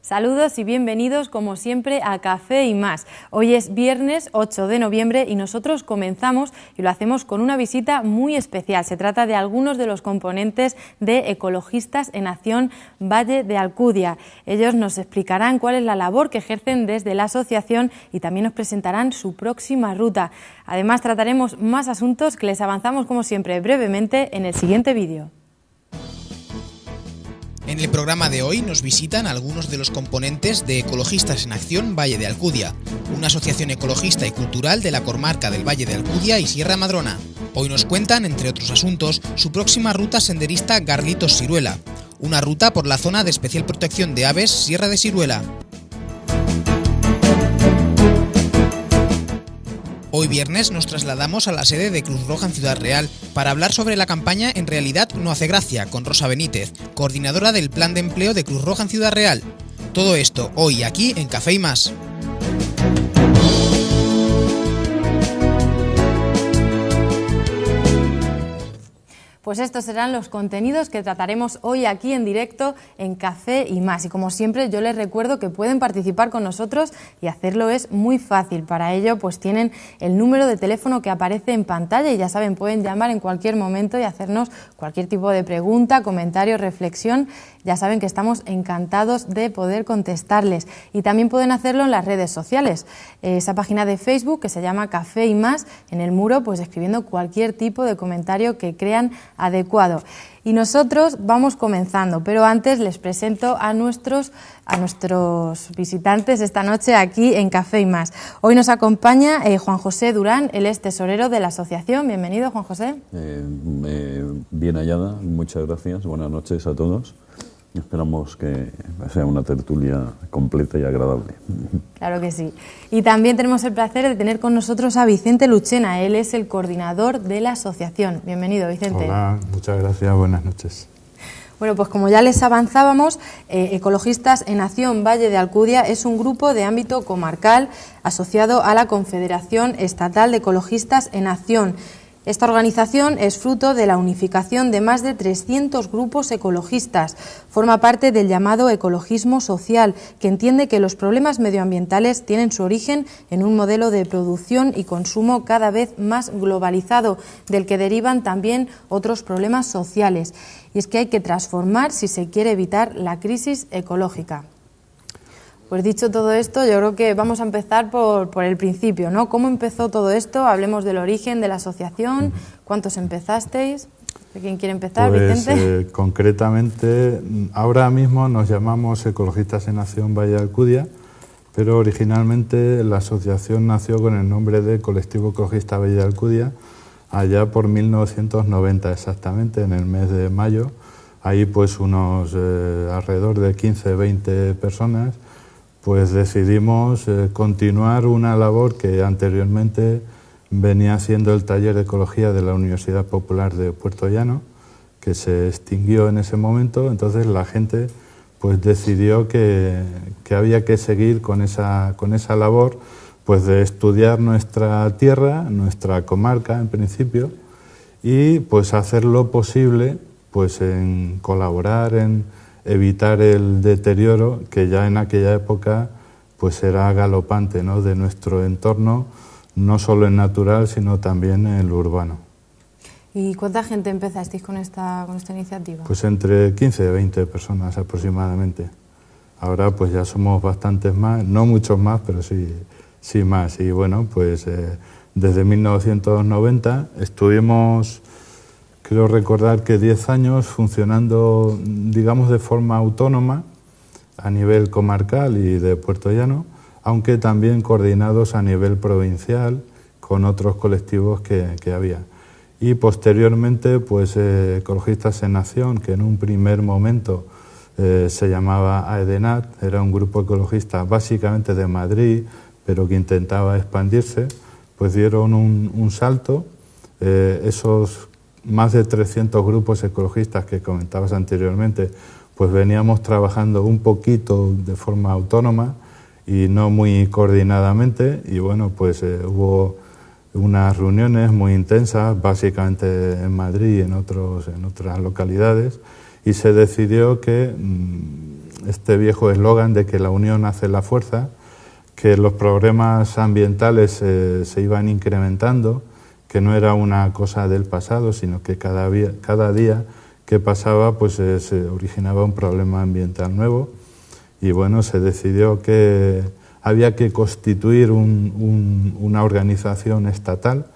Saludos y bienvenidos, como siempre, a Café y Más. Hoy es viernes 8 de noviembre y nosotros comenzamos y lo hacemos con una visita muy especial. Se trata de algunos de los componentes de Ecologistas en Acción Valle de Alcudia. Ellos nos explicarán cuál es la labor que ejercen desde la asociación y también nos presentarán su próxima ruta. Además, trataremos más asuntos que les avanzamos, como siempre, brevemente en el siguiente vídeo. En el programa de hoy nos visitan algunos de los componentes de Ecologistas en Acción Valle de Alcudia, una asociación ecologista y cultural de la comarca del Valle de Alcudia y Sierra Madrona. Hoy nos cuentan, entre otros asuntos, su próxima ruta senderista Garlitos-Siruela, una ruta por la zona de especial protección de aves Sierra de Siruela. Hoy viernes nos trasladamos a la sede de Cruz Roja en Ciudad Real para hablar sobre la campaña En realidad no hace gracia, con Rosa Benítez, coordinadora del Plan de Empleo de Cruz Roja en Ciudad Real. Todo esto hoy aquí en Café y Más. Pues estos serán los contenidos que trataremos hoy aquí en directo en Café y Más. Y como siempre, yo les recuerdo que pueden participar con nosotros y hacerlo es muy fácil. Para ello, pues tienen el número de teléfono que aparece en pantalla y ya saben, pueden llamar en cualquier momento y hacernos cualquier tipo de pregunta, comentario, reflexión. Ya saben que estamos encantados de poder contestarles. Y también pueden hacerlo en las redes sociales. Esa página de Facebook que se llama Café y Más, en el muro, pues escribiendo cualquier tipo de comentario que crean adecuado. Y nosotros vamos comenzando, pero antes les presento a nuestros visitantes esta noche aquí en Café y Más. Hoy nos acompaña Juan José Durán, él es tesorero de la asociación. Bienvenido, Juan José. Bien hallada, muchas gracias, buenas noches a todos. Esperamos que sea una tertulia completa y agradable. Claro que sí. Y también tenemos el placer de tener con nosotros a Vicente Luchena. Él es el coordinador de la asociación. Bienvenido, Vicente. Hola, muchas gracias. Buenas noches. Bueno, pues como ya les avanzábamos, Ecologistas en Acción Valle de Alcudia es un grupo de ámbito comarcal asociado a la Confederación Estatal de Ecologistas en Acción. Esta organización es fruto de la unificación de más de 300 grupos ecologistas. Forma parte del llamado ecologismo social, que entiende que los problemas medioambientales tienen su origen en un modelo de producción y consumo cada vez más globalizado, del que derivan también otros problemas sociales. Y es que hay que transformar si se quiere evitar la crisis ecológica. Pues dicho todo esto, yo creo que vamos a empezar por el principio, ¿no? ¿Cómo empezó todo esto? Hablemos del origen de la asociación. ¿Cuántos empezasteis? ¿De quién quiere empezar, pues, Vicente? Concretamente, ahora mismo nos llamamos Ecologistas en Acción Valle de Alcudia, pero originalmente la asociación nació con el nombre de Colectivo Ecologista Valle de Alcudia, allá por 1990 exactamente, en el mes de mayo. Ahí pues unos alrededor de 15-20 personas pues decidimos continuar una labor que anteriormente venía haciendo el taller de ecología de la Universidad Popular de Puerto Llano, que se extinguió en ese momento. Entonces la gente pues decidió que había que seguir con esa labor pues de estudiar nuestra tierra, nuestra comarca en principio, y pues hacer lo posible pues en colaborar en evitar el deterioro que ya en aquella época pues era galopante, ¿no?, de nuestro entorno, no solo en natural sino también en el urbano. ¿Y cuánta gente empezasteis con esta iniciativa? Pues entre 15 y 20 personas aproximadamente. Ahora pues ya somos bastantes más, no muchos más, pero sí más. Y bueno, pues desde 1990 estuvimos, creo recordar que 10 años funcionando, digamos, de forma autónoma a nivel comarcal y de Puerto Llano, aunque también coordinados a nivel provincial con otros colectivos que había. Y posteriormente, pues Ecologistas en Acción, que en un primer momento se llamaba AEDENAT, era un grupo ecologista básicamente de Madrid, pero que intentaba expandirse, pues dieron un salto. Esos más de 300 grupos ecologistas que comentabas anteriormente, pues veníamos trabajando un poquito de forma autónoma y no muy coordinadamente, y bueno, pues hubo unas reuniones muy intensas, básicamente en Madrid y en otras localidades, y se decidió que este viejo eslogan de que la unión hace la fuerza, que los problemas ambientales se iban incrementando, que no era una cosa del pasado, sino que cada día que pasaba pues se originaba un problema ambiental nuevo, y bueno, se decidió que había que constituir una organización estatal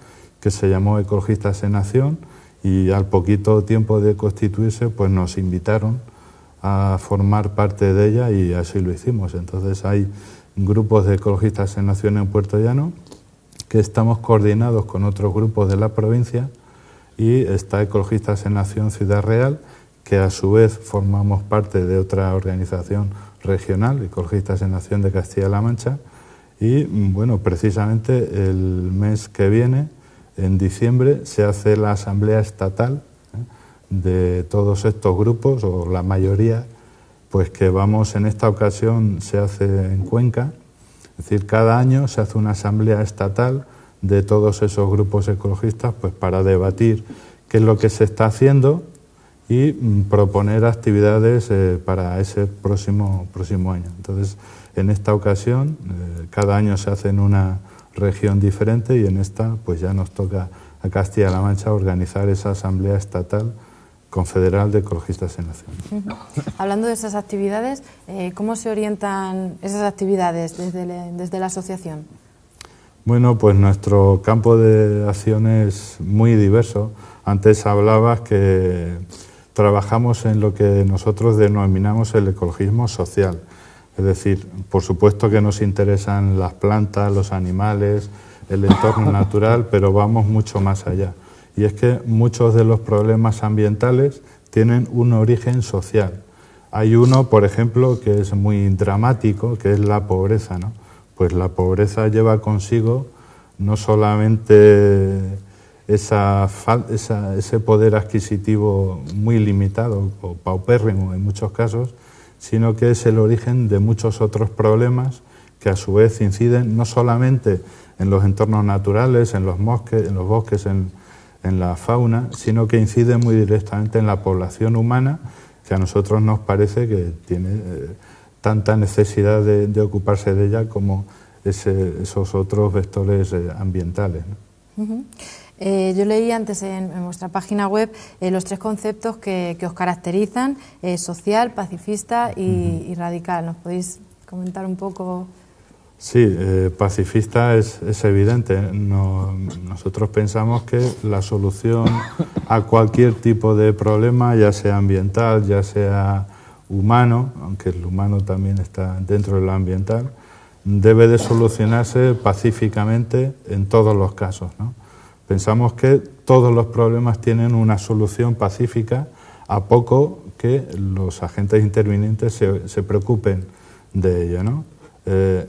que se llamó Ecologistas en Acción, y al poquito tiempo de constituirse pues nos invitaron a formar parte de ella y así lo hicimos. Entonces hay grupos de Ecologistas en Acción en Puerto Llano que estamos coordinados con otros grupos de la provincia, y está Ecologistas en Acción Ciudad Real, que a su vez formamos parte de otra organización regional, Ecologistas en Acción de Castilla-La Mancha, y bueno, precisamente el mes que viene, en diciembre, se hace la asamblea estatal de todos estos grupos, o la mayoría, pues que vamos, en esta ocasión se hace en Cuenca, es decir, cada año se hace una asamblea estatal de todos esos grupos ecologistas, pues para debatir qué es lo que se está haciendo y proponer actividades para ese próximo año. Entonces, en esta ocasión, cada año se hace en una región diferente, y en esta pues ya nos toca a Castilla-La Mancha organizar esa asamblea estatal confederal de Ecologistas en Acción. Hablando de esas actividades, ¿cómo se orientan esas actividades desde la asociación? Bueno, pues nuestro campo de acción es muy diverso. Antes hablabas que trabajamos en lo que nosotros denominamos el ecologismo social. Es decir, por supuesto que nos interesan las plantas, los animales, el entorno natural, pero vamos mucho más allá. Y es que muchos de los problemas ambientales tienen un origen social. Hay uno, por ejemplo, que es muy dramático, que es la pobreza, ¿no? Pues la pobreza lleva consigo no solamente ese poder adquisitivo muy limitado o paupérrimo en muchos casos, sino que es el origen de muchos otros problemas que a su vez inciden no solamente en los entornos naturales, en los bosques, en la fauna, sino que inciden muy directamente en la población humana, que a nosotros nos parece que tiene tanta necesidad de ocuparse de ella como esos otros vectores ambientales, ¿no? Yo leí antes en vuestra página web los 3 conceptos que os caracterizan: social, pacifista y radical. ¿Nos podéis comentar un poco? Sí, pacifista es evidente. Nosotros pensamos que la solución a cualquier tipo de problema, ya sea ambiental, ya sea humano, aunque el humano también está dentro de lo ambiental, debe de solucionarse pacíficamente en todos los casos, ¿no? Pensamos que todos los problemas tienen una solución pacífica, a poco que los agentes intervinientes se preocupen de ello, ¿no?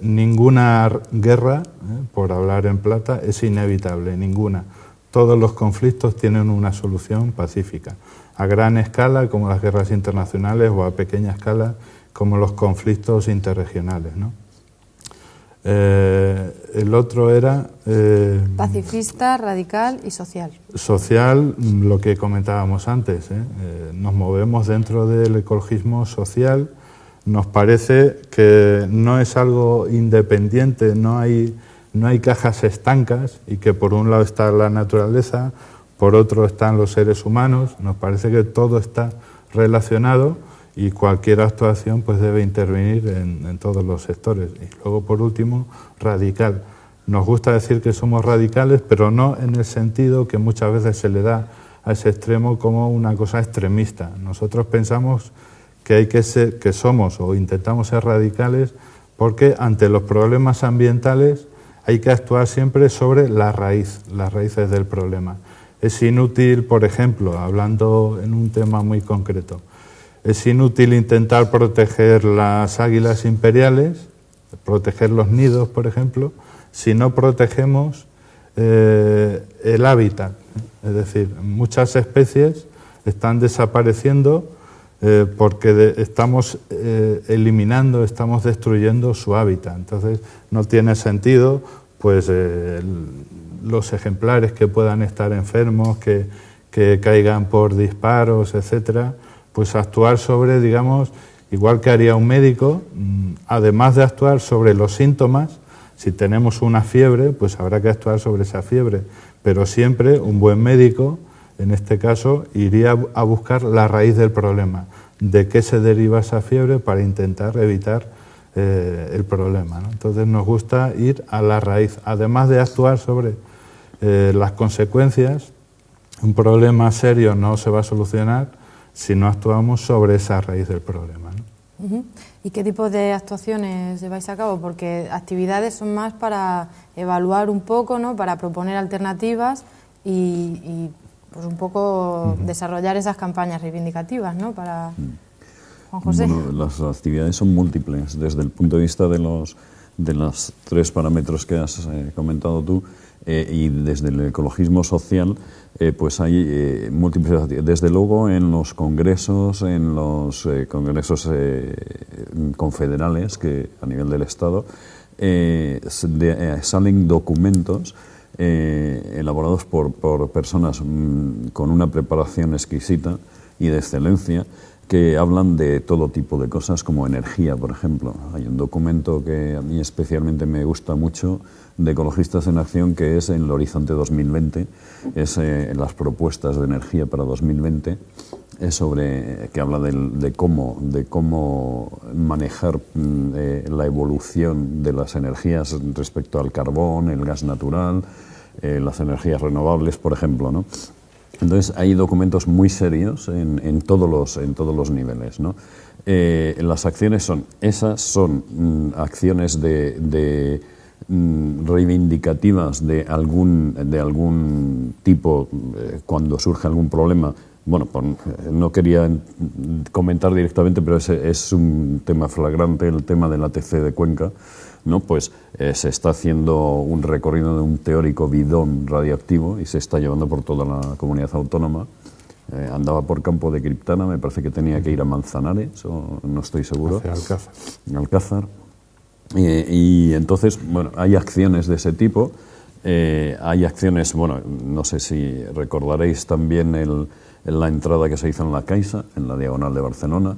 Ninguna guerra, por hablar en plata, es inevitable, ninguna. Todos los conflictos tienen una solución pacífica, a gran escala como las guerras internacionales, o a pequeña escala como los conflictos interregionales, ¿no? El otro era... pacifista, radical y social. Social, lo que comentábamos antes, nos movemos dentro del ecologismo social. Nos parece que no es algo independiente, no hay cajas estancas, y que por un lado está la naturaleza, por otro están los seres humanos. Nos parece que todo está relacionado, y cualquier actuación pues debe intervenir en todos los sectores. Y luego, por último, radical. Nos gusta decir que somos radicales, pero no en el sentido que muchas veces se le da a ese extremo como una cosa extremista. Nosotros pensamos que somos o intentamos ser radicales porque ante los problemas ambientales hay que actuar siempre sobre las raíces del problema. Es inútil, por ejemplo, hablando en un tema muy concreto, es inútil intentar proteger las águilas imperiales, proteger los nidos, por ejemplo, si no protegemos el hábitat. Es decir, muchas especies están desapareciendo porque estamos eliminando, estamos destruyendo su hábitat. Entonces, no tiene sentido pues los ejemplares que puedan estar enfermos, que caigan por disparos, etcétera, pues actuar sobre, digamos, igual que haría un médico, además de actuar sobre los síntomas, si tenemos una fiebre, pues habrá que actuar sobre esa fiebre, pero siempre un buen médico, en este caso, iría a buscar la raíz del problema, de qué se deriva esa fiebre para intentar evitar el problema, ¿no? Entonces nos gusta ir a la raíz, además de actuar sobre las consecuencias. Un problema serio no se va a solucionar si no actuamos sobre esa raíz del problema, ¿no? ¿Y qué tipo de actuaciones lleváis a cabo? Porque actividades son más para evaluar un poco, ¿no? Para proponer alternativas y pues un poco desarrollar esas campañas reivindicativas, ¿no? Para Juan José. Bueno, las actividades son múltiples desde el punto de vista de los 3 parámetros que has comentado tú, y desde el ecologismo social, pues hay múltiples actividades. Desde luego en los congresos, congresos confederales que a nivel del Estado salen documentos elaborados por personas con una preparación exquisita y de excelencia, que hablan de todo tipo de cosas, como energía, por ejemplo. Hay un documento que a mí especialmente me gusta mucho, de Ecologistas en Acción, que es en el Horizonte 2020, es las propuestas de energía para 2020, es que habla de cómo manejar la evolución de las energías respecto al carbón, el gas natural, las energías renovables, por ejemplo, ¿no? Entonces hay documentos muy serios en todos los niveles, ¿no? Las acciones son acciones reivindicativas de algún tipo cuando surge algún problema. Bueno, no quería comentar directamente, pero es un tema flagrante, el tema del ATC de Cuenca, ¿no? Pues se está haciendo un recorrido de un teórico bidón radioactivo y se está llevando por toda la comunidad autónoma. Andaba por Campo de Criptana, me parece que tenía que ir a Manzanares, o no estoy seguro. Hacia Alcázar. Y entonces, bueno, hay acciones de ese tipo. Hay acciones, bueno, no sé si recordaréis también la entrada que se hizo en la Caixa, en la Diagonal de Barcelona,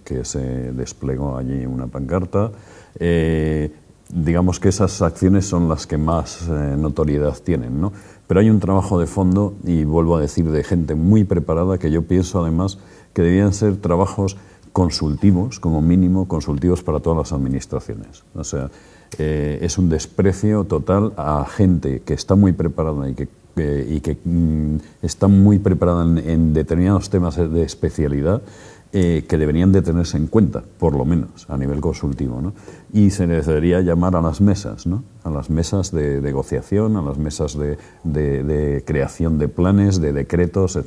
que se desplegó allí una pancarta. Digamos que esas acciones son las que más notoriedad tienen, ¿no? Pero hay un trabajo de fondo, y vuelvo a decir, de gente muy preparada, que yo pienso además que debían ser trabajos consultivos, como mínimo consultivos para todas las administraciones. O sea, es un desprecio total a gente que está muy preparada y que está muy preparada en determinados temas de especialidad, que deberían de tenerse en cuenta, por lo menos, a nivel consultivo, ¿no? Y se les debería llamar a las mesas, ¿no? A las mesas de negociación, a las mesas de creación de planes, de decretos,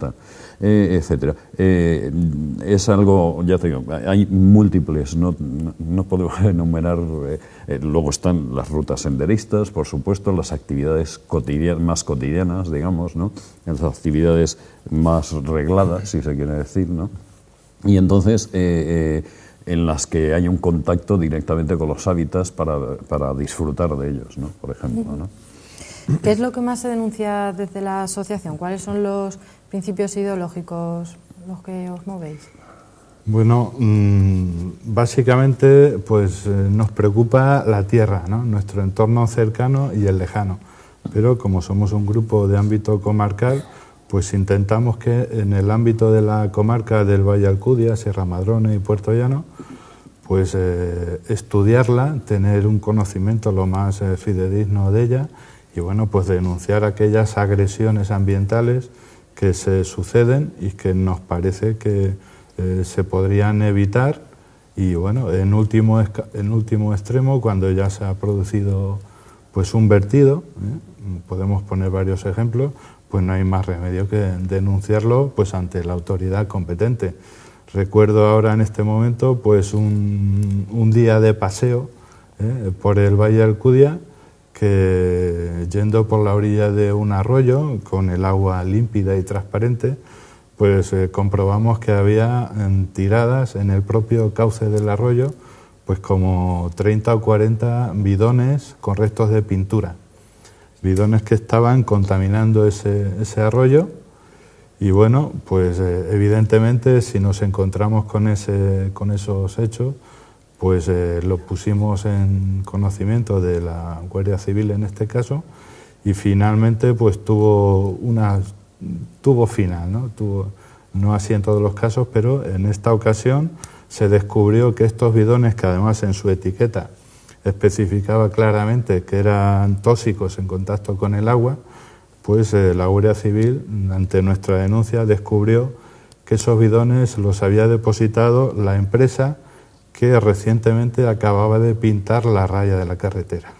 etcétera. Es algo, ya te digo, hay múltiples, no podemos enumerar. Luego están las rutas senderistas, por supuesto, las actividades más cotidianas, digamos, ¿no? Las actividades más regladas, si se quiere decir, ¿no? Y entonces, en las que hay un contacto directamente con los hábitats para disfrutar de ellos, ¿no? Por ejemplo, ¿no? ¿Qué es lo que más se denuncia desde la asociación? ¿Cuáles son los principios ideológicos los que os movéis? Bueno, básicamente pues nos preocupa la tierra, ¿no? Nuestro entorno cercano y el lejano. Pero como somos un grupo de ámbito comarcal, pues intentamos que en el ámbito de la comarca del Valle de Alcudia, Sierra Madrona y Puerto Llano, pues estudiarla, tener un conocimiento lo más fidedigno de ella y bueno, pues denunciar aquellas agresiones ambientales que se suceden y que nos parece que se podrían evitar y bueno, en último extremo, cuando ya se ha producido pues un vertido, podemos poner varios ejemplos, pues no hay más remedio que denunciarlo pues ante la autoridad competente. Recuerdo ahora en este momento pues un día de paseo por el Valle de Alcudia, que yendo por la orilla de un arroyo con el agua límpida y transparente, pues comprobamos que había tiradas en el propio cauce del arroyo pues como 30 o 40 bidones con restos de pintura. Bidones que estaban contaminando ese arroyo Y bueno, pues evidentemente si nos encontramos con esos hechos, pues lo pusimos en conocimiento de la Guardia Civil en este caso, y finalmente pues tuvo final, ¿no? No así en todos los casos, pero en esta ocasión se descubrió que estos bidones, que además en su etiqueta especificaba claramente que eran tóxicos en contacto con el agua, pues la Guardia Civil, ante nuestra denuncia, descubrió que esos bidones los había depositado la empresa que recientemente acababa de pintar la raya de la carretera.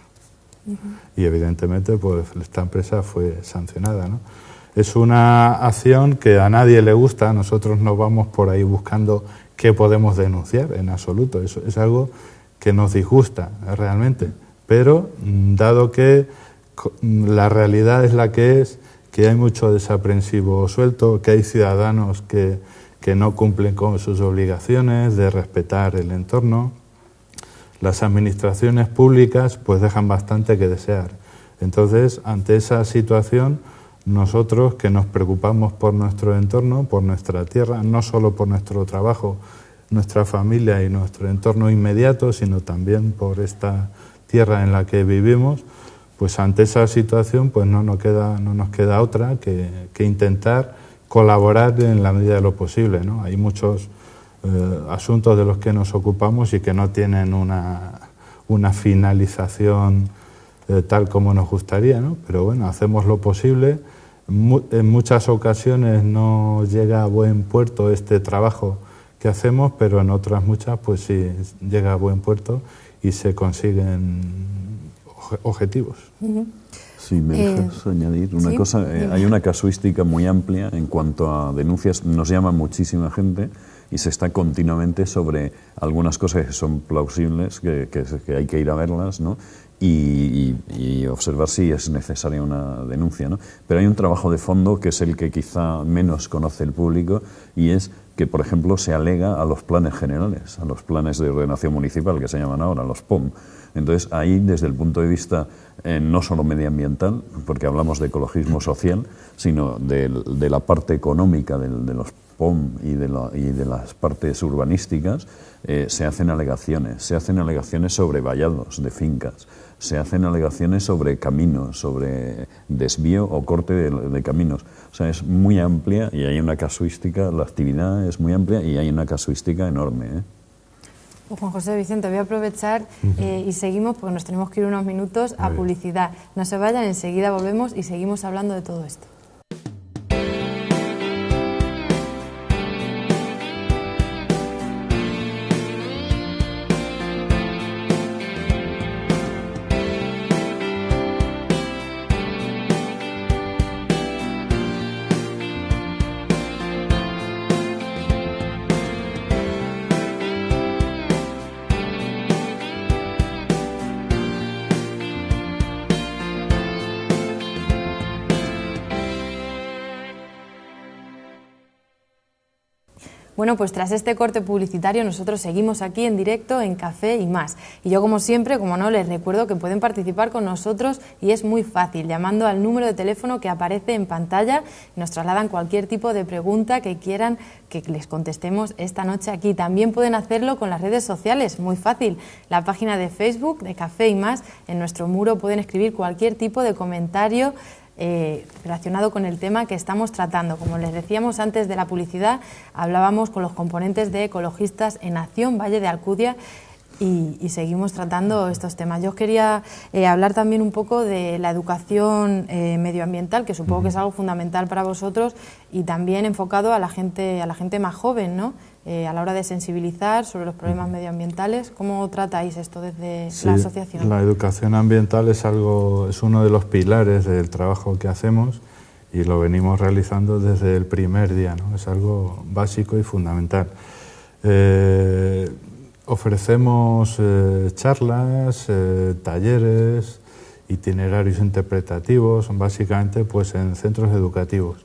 Y evidentemente pues esta empresa fue sancionada, ¿no? Es una acción que a nadie le gusta, nosotros no vamos por ahí buscando qué podemos denunciar en absoluto, eso es algo que nos disgusta realmente, pero dado que la realidad es la que es, que hay mucho desaprensivo suelto, que hay ciudadanos que no cumplen con sus obligaciones de respetar el entorno, las administraciones públicas pues dejan bastante que desear. Entonces, ante esa situación, nosotros que nos preocupamos por nuestro entorno, por nuestra tierra, no solo por nuestro trabajo, nuestra familia y nuestro entorno inmediato, sino también por esta tierra en la que vivimos, pues ante esa situación pues no nos queda otra que intentar colaborar en la medida de lo posible, ¿no? Hay muchos asuntos de los que nos ocupamos y que no tienen una finalización tal como nos gustaría, ¿no? Pero bueno, hacemos lo posible. En muchas ocasiones no llega a buen puerto este trabajo que hacemos, pero en otras muchas pues sí llega a buen puerto y se consiguen objetivos. Sí, me dejas añadir una cosa. Hay una casuística muy amplia en cuanto a denuncias. Nos llama muchísima gente y se está continuamente sobre algunas cosas que son plausibles, que hay que ir a verlas, ¿no? Y observar si es necesaria una denuncia, ¿no? Pero hay un trabajo de fondo que es el que quizá menos conoce el público, y es que, por ejemplo, se alega a los planes generales, a los planes de ordenación municipal, que se llaman ahora los POM. Entonces, ahí, desde el punto de vista no solo medioambiental, porque hablamos de ecologismo social, sino de la parte económica de los POM y de las partes urbanísticas, se hacen alegaciones sobre vallados de fincas, se hacen alegaciones sobre caminos, sobre desvío o corte de caminos. O sea, es muy amplia y hay una casuística, la actividad es muy amplia y hay una casuística enorme, ¿eh? Juan José, Vicente, voy a aprovechar y seguimos, porque nos tenemos que ir unos minutos a publicidad. No se vayan, enseguida volvemos y seguimos hablando de todo esto. Bueno, pues tras este corte publicitario nosotros seguimos aquí en directo en Café y Más. Y yo, como siempre, como no, les recuerdo que pueden participar con nosotros y es muy fácil, llamando al número de teléfono que aparece en pantalla y nos trasladan cualquier tipo de pregunta que quieran que les contestemos esta noche aquí. También pueden hacerlo con las redes sociales, muy fácil. La página de Facebook de Café y Más, en nuestro muro pueden escribir cualquier tipo de comentario relacionado con el tema que estamos tratando. Como les decíamos antes de la publicidad, hablábamos con los componentes de Ecologistas en Acción Valle de Alcudia y seguimos tratando estos temas. Yo os quería hablar también un poco de la educación medioambiental, que supongo que es algo fundamental para vosotros y también enfocado a la gente más joven, ¿no? A la hora de sensibilizar sobre los problemas medioambientales. ¿Cómo tratáis esto desde la asociación? La educación ambiental es uno de los pilares del trabajo que hacemos y lo venimos realizando desde el primer día, ¿no? Es algo básico y fundamental. Ofrecemos charlas, talleres, itinerarios interpretativos, básicamente pues en centros educativos.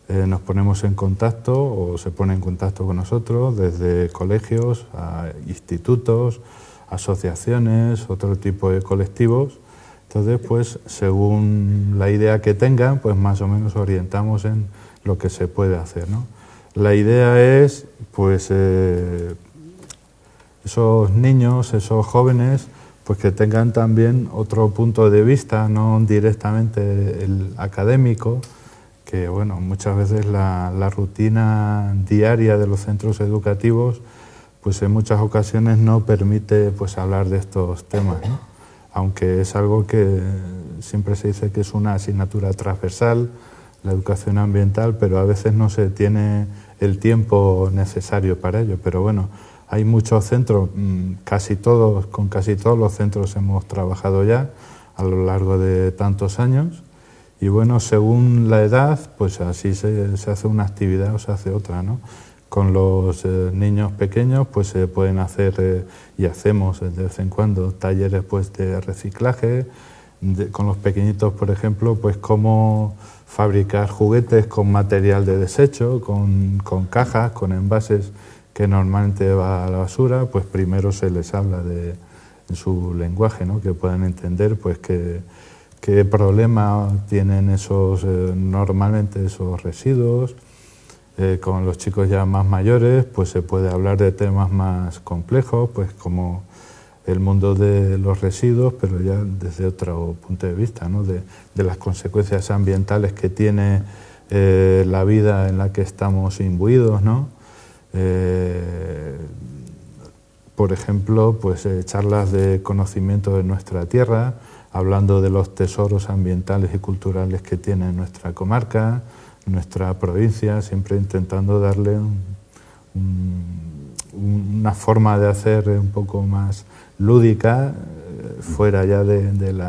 Nos ponemos en contacto o se pone en contacto con nosotros desde colegios, a institutos, asociaciones, otro tipo de colectivos. Entonces, pues según la idea que tengan, pues más o menos orientamos en lo que se puede hacer, ¿no? La idea es, pues, esos niños, esos jóvenes, pues que tengan también otro punto de vista, no directamente el académico, que bueno, muchas veces la rutina diaria de los centros educativos, pues en muchas ocasiones no permite pues hablar de estos temas, ¿no? Aunque es algo que siempre se dice que es una asignatura transversal, la educación ambiental, pero a veces no se tiene el tiempo necesario para ello. Pero bueno, hay muchos centros, con casi todos los centros hemos trabajado ya a lo largo de tantos años, y bueno, según la edad, pues así se hace una actividad o se hace otra, ¿no? Con los niños pequeños pues se pueden hacer y hacemos de vez en cuando talleres pues de reciclaje, con los pequeñitos, por ejemplo, pues cómo fabricar juguetes con material de desecho, con cajas, con envases que normalmente va a la basura. Pues primero se les habla en su lenguaje, ¿no? Que puedan entender pues qué problema tienen normalmente esos residuos. Con los chicos ya más mayores pues se puede hablar de temas más complejos, pues como el mundo de los residuos, pero ya desde otro punto de vista, ¿no? De las consecuencias ambientales que tiene la vida en la que estamos imbuidos, ¿no? Por ejemplo, pues charlas de conocimiento de nuestra tierra, hablando de los tesoros ambientales y culturales que tiene nuestra comarca, nuestra provincia, siempre intentando darle una forma de hacer un poco más lúdica, fuera ya del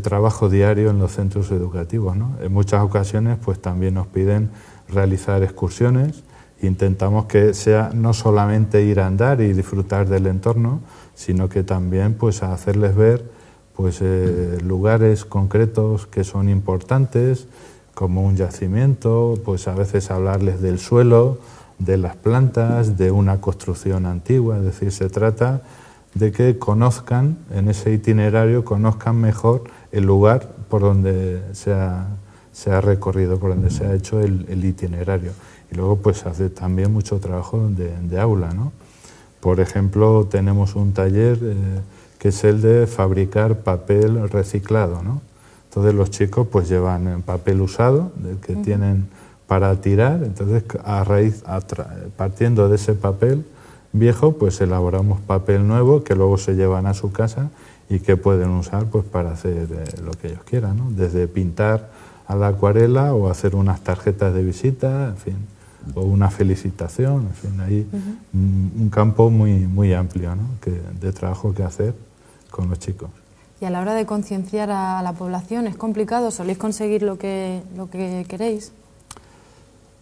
trabajo diario en los centros educativos, ¿no? En muchas ocasiones pues también nos piden realizar excursiones. Intentamos que sea no solamente ir a andar y disfrutar del entorno, sino que también pues hacerles ver pues lugares concretos que son importantes, como un yacimiento, pues a veces hablarles del suelo, de las plantas, de una construcción antigua. Es decir, se trata de que conozcan, en ese itinerario, conozcan mejor el lugar por donde se ha recorrido, por donde se ha hecho el itinerario. Y luego pues hace también mucho trabajo de aula, ¿no? Por ejemplo, tenemos un taller que es el de fabricar papel reciclado, ¿no? Entonces los chicos pues llevan papel usado, del que tienen para tirar. Entonces partiendo de ese papel viejo pues elaboramos papel nuevo que luego se llevan a su casa y que pueden usar pues para hacer lo que ellos quieran, ¿no? Desde pintar a la acuarela o hacer unas tarjetas de visita, en fin, o una felicitación, en fin, hay un campo muy, muy amplio, ¿no? de trabajo que hacer con los chicos. Y a la hora de concienciar a la población, ¿es complicado? ¿Soléis conseguir lo que queréis?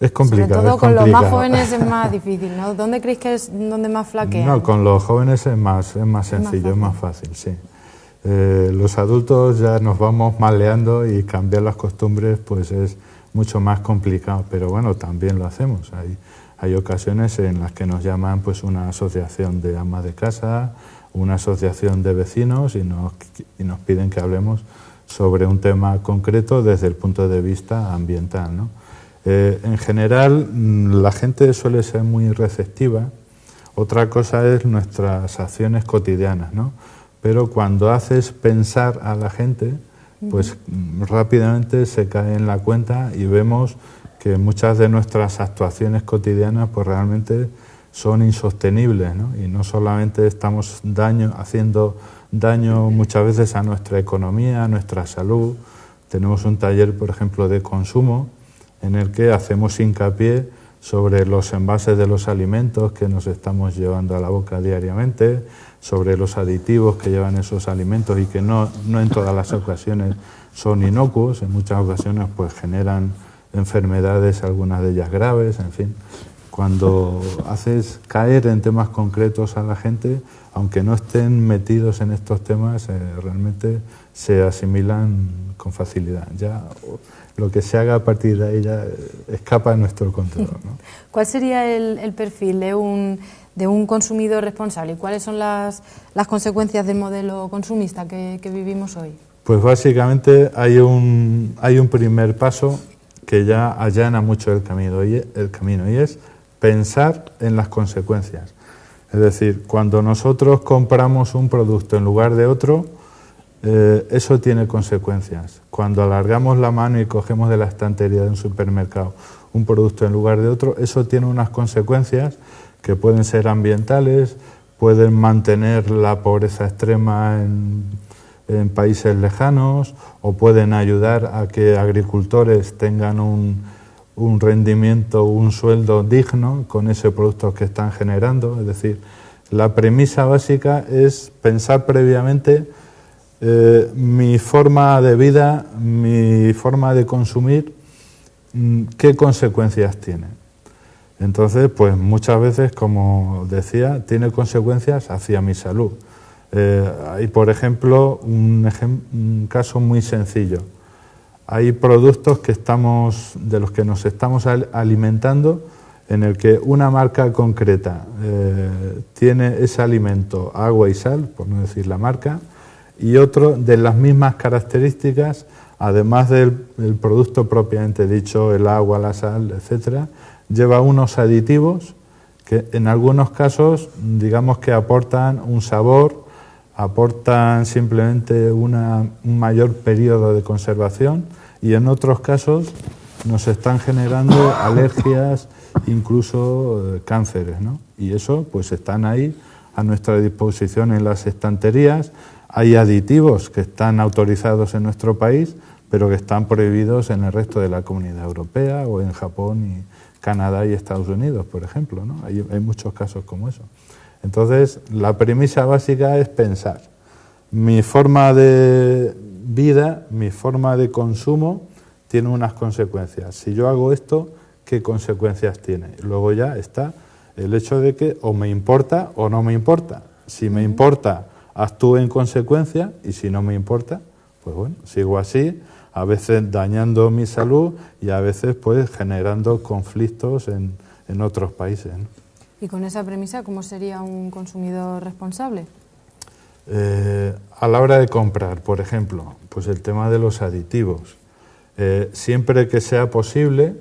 Es complicado. Sobre todo con los más jóvenes es más difícil, ¿no? ¿Dónde creéis que es donde más flaquean? No, con los jóvenes es más sencillo, es más fácil, sí. Los adultos ya nos vamos maleando y cambiar las costumbres pues es mucho más complicado, pero bueno, también lo hacemos. Hay ocasiones en las que nos llaman pues una asociación de amas de casa, una asociación de vecinos y nos piden que hablemos sobre un tema concreto desde el punto de vista ambiental, ¿no? En general la gente suele ser muy receptiva. Otra cosa es nuestras acciones cotidianas, ¿no? Pero cuando haces pensar a la gente, pues rápidamente se cae en la cuenta y vemos que muchas de nuestras actuaciones cotidianas pues realmente son insostenibles, ¿no? Y no solamente estamos haciendo daño muchas veces a nuestra economía, a nuestra salud. Tenemos un taller, por ejemplo, de consumo en el que hacemos hincapié sobre los envases de los alimentos que nos estamos llevando a la boca diariamente, sobre los aditivos que llevan esos alimentos y que no en todas las ocasiones son inocuos, en muchas ocasiones pues generan enfermedades, algunas de ellas graves, en fin. Cuando haces caer en temas concretos a la gente, aunque no estén metidos en estos temas, realmente se asimilan con facilidad. Ya lo que se haga a partir de ahí ya escapa de nuestro control, ¿no? ¿Cuál sería el perfil de un consumidor responsable y cuáles son las consecuencias del modelo consumista que vivimos hoy? Pues básicamente hay un primer paso que ya allana mucho el camino, y es pensar en las consecuencias. Es decir, cuando nosotros compramos un producto en lugar de otro, eso tiene consecuencias. Cuando alargamos la mano y cogemos de la estantería de un supermercado un producto en lugar de otro, eso tiene unas consecuencias que pueden ser ambientales, pueden mantener la pobreza extrema en países lejanos, o pueden ayudar a que agricultores tengan un rendimiento, un sueldo digno con ese producto que están generando. Es decir, la premisa básica es pensar previamente mi forma de vida, mi forma de consumir, qué consecuencias tiene. Entonces, pues muchas veces, como decía, tiene consecuencias hacia mi salud. Hay, por ejemplo, un caso muy sencillo. Hay productos de los que nos estamos alimentando, en el que una marca concreta tiene ese alimento, agua y sal, por no decir la marca, y otro de las mismas características, además del producto propiamente dicho, el agua, la sal, etcétera, lleva unos aditivos que en algunos casos, digamos que aportan un sabor, aportan simplemente un mayor periodo de conservación, y en otros casos nos están generando alergias, incluso cánceres, ¿no? Y eso pues están ahí a nuestra disposición en las estanterías. Hay aditivos que están autorizados en nuestro país, pero que están prohibidos en el resto de la Comunidad Europea o en Japón y Canadá y Estados Unidos, por ejemplo, ¿no? Hay muchos casos como eso. Entonces, la premisa básica es pensar. Mi forma de vida, mi forma de consumo, tiene unas consecuencias. Si yo hago esto, ¿qué consecuencias tiene? Luego ya está el hecho de que o me importa o no me importa. Si me importa, actúo en consecuencia, y si no me importa, pues bueno, sigo así, a veces dañando mi salud y a veces pues generando conflictos en otros países, ¿no? Y con esa premisa, ¿cómo sería un consumidor responsable? A la hora de comprar, por ejemplo, pues el tema de los aditivos. Siempre que sea posible,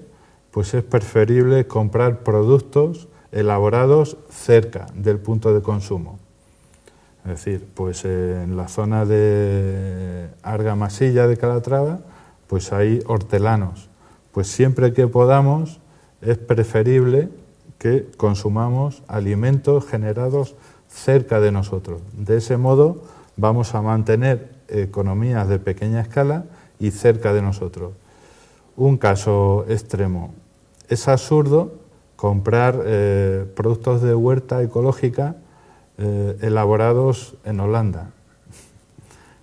pues es preferible comprar productos elaborados cerca del punto de consumo. Es decir, pues en la zona de Argamasilla de Calatrava, pues hay hortelanos. Pues siempre que podamos, es preferible que consumamos alimentos generados cerca de nosotros. De ese modo vamos a mantener economías de pequeña escala y cerca de nosotros. Un caso extremo. Es absurdo comprar productos de huerta ecológica elaborados en Holanda.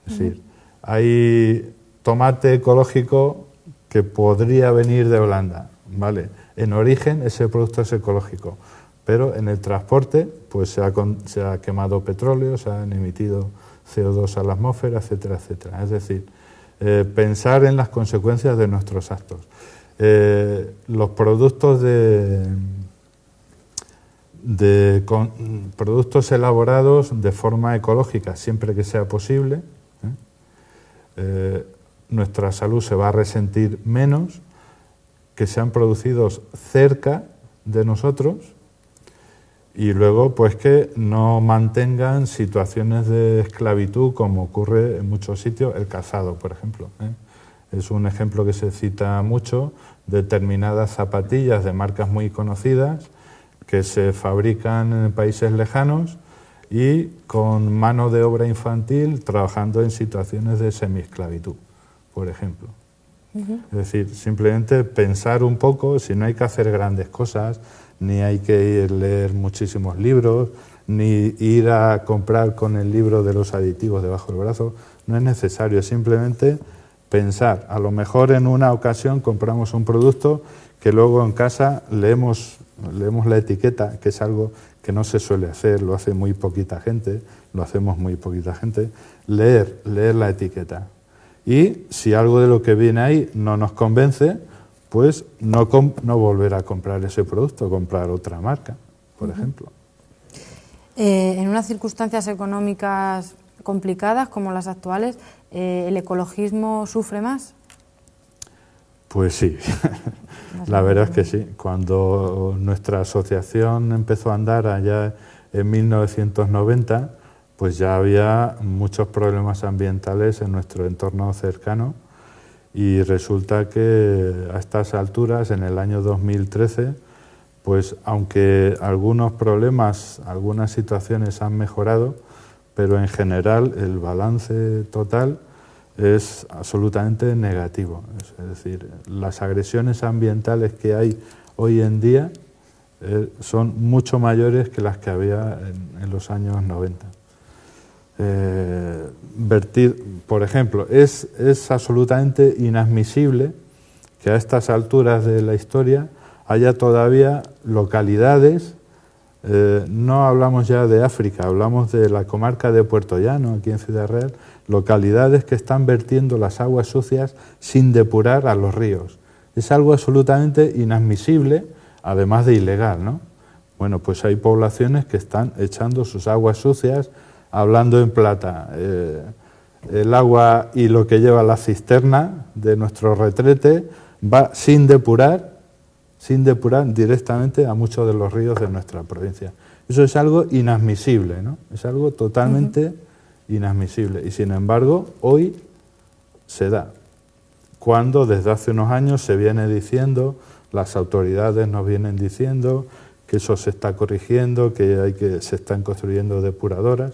Es decir, hay tomate ecológico que podría venir de Holanda, ¿vale? En origen ese producto es ecológico, pero en el transporte pues se ha quemado petróleo, se han emitido CO2 a la atmósfera, etcétera, etcétera. Es decir, pensar en las consecuencias de nuestros actos. Los productos productos elaborados de forma ecológica, siempre que sea posible, nuestra salud se va a resentir menos, que sean producidos cerca de nosotros, y luego pues que no mantengan situaciones de esclavitud como ocurre en muchos sitios, el calzado, por ejemplo. Es un ejemplo que se cita mucho, determinadas zapatillas de marcas muy conocidas que se fabrican en países lejanos y con mano de obra infantil trabajando en situaciones de semiesclavitud, por ejemplo. Es decir, simplemente pensar un poco, si no hay que hacer grandes cosas, ni hay que leer muchísimos libros, ni ir a comprar con el libro de los aditivos debajo del brazo, no es necesario, simplemente pensar. A lo mejor en una ocasión compramos un producto que luego en casa leemos la etiqueta, que es algo que no se suele hacer, lo hace muy poquita gente, lo hacemos muy poquita gente, leer la etiqueta. Y si algo de lo que viene ahí no nos convence, pues no volver a comprar ese producto, comprar otra marca, por ejemplo. En unas circunstancias económicas complicadas como las actuales, ¿el ecologismo sufre más? Pues sí, la verdad es que sí. Cuando nuestra asociación empezó a andar allá en 1990, pues ya había muchos problemas ambientales en nuestro entorno cercano y resulta que a estas alturas, en el año 2013, pues aunque algunos problemas, algunas situaciones han mejorado, pero en general el balance total es absolutamente negativo. Es decir, las agresiones ambientales que hay hoy en día son mucho mayores que las que había en los años 90. Por ejemplo, es absolutamente inadmisible que a estas alturas de la historia haya todavía localidades, no hablamos ya de África, hablamos de la comarca de Puerto Llano, aquí en Ciudad Real, localidades que están vertiendo las aguas sucias sin depurar a los ríos. Es algo absolutamente inadmisible, además de ilegal, ¿no? Bueno, pues hay poblaciones que están echando sus aguas sucias, hablando en plata, el agua y lo que lleva la cisterna de nuestro retrete va sin depurar directamente a muchos de los ríos de nuestra provincia. Eso es algo inadmisible, ¿no? Es algo totalmente inadmisible. Y sin embargo, hoy se da. Cuando desde hace unos años se viene diciendo, las autoridades nos vienen diciendo que eso se está corrigiendo, que se están construyendo depuradoras.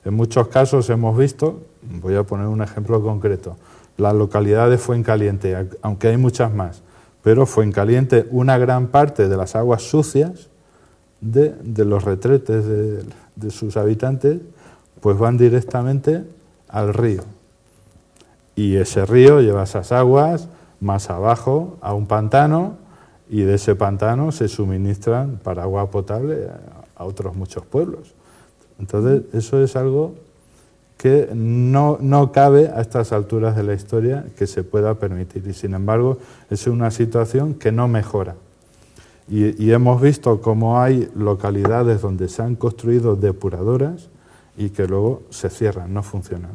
En muchos casos hemos visto, voy a poner un ejemplo concreto, la localidad de Fuencaliente, aunque hay muchas más, pero Fuencaliente, una gran parte de las aguas sucias de los retretes de sus habitantes, pues van directamente al río. Y ese río lleva esas aguas más abajo a un pantano y de ese pantano se suministran para agua potable a otros muchos pueblos. Entonces, eso es algo que no cabe a estas alturas de la historia que se pueda permitir. Y sin embargo, es una situación que no mejora. Y hemos visto cómo hay localidades donde se han construido depuradoras y que luego se cierran, no funcionan.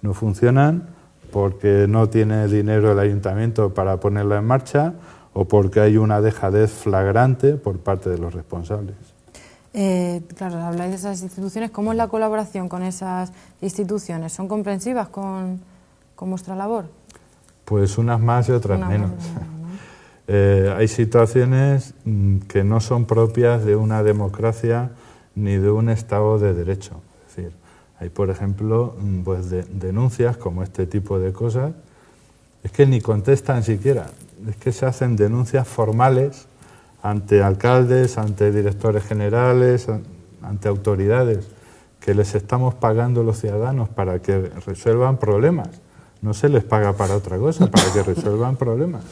No funcionan porque no tiene dinero el ayuntamiento para ponerla en marcha o porque hay una dejadez flagrante por parte de los responsables. Claro, habláis de esas instituciones. ¿Cómo es la colaboración con esas instituciones? ¿Son comprensivas con vuestra labor? Pues unas más y otras menos. Hay situaciones que no son propias de una democracia ni de un Estado de Derecho. Es decir, hay, por ejemplo, pues denuncias como este tipo de cosas. Es que ni contestan siquiera. Es que se hacen denuncias formales ante alcaldes, ante directores generales, ante autoridades, que les estamos pagando los ciudadanos para que resuelvan problemas. No se les paga para otra cosa, para que resuelvan problemas.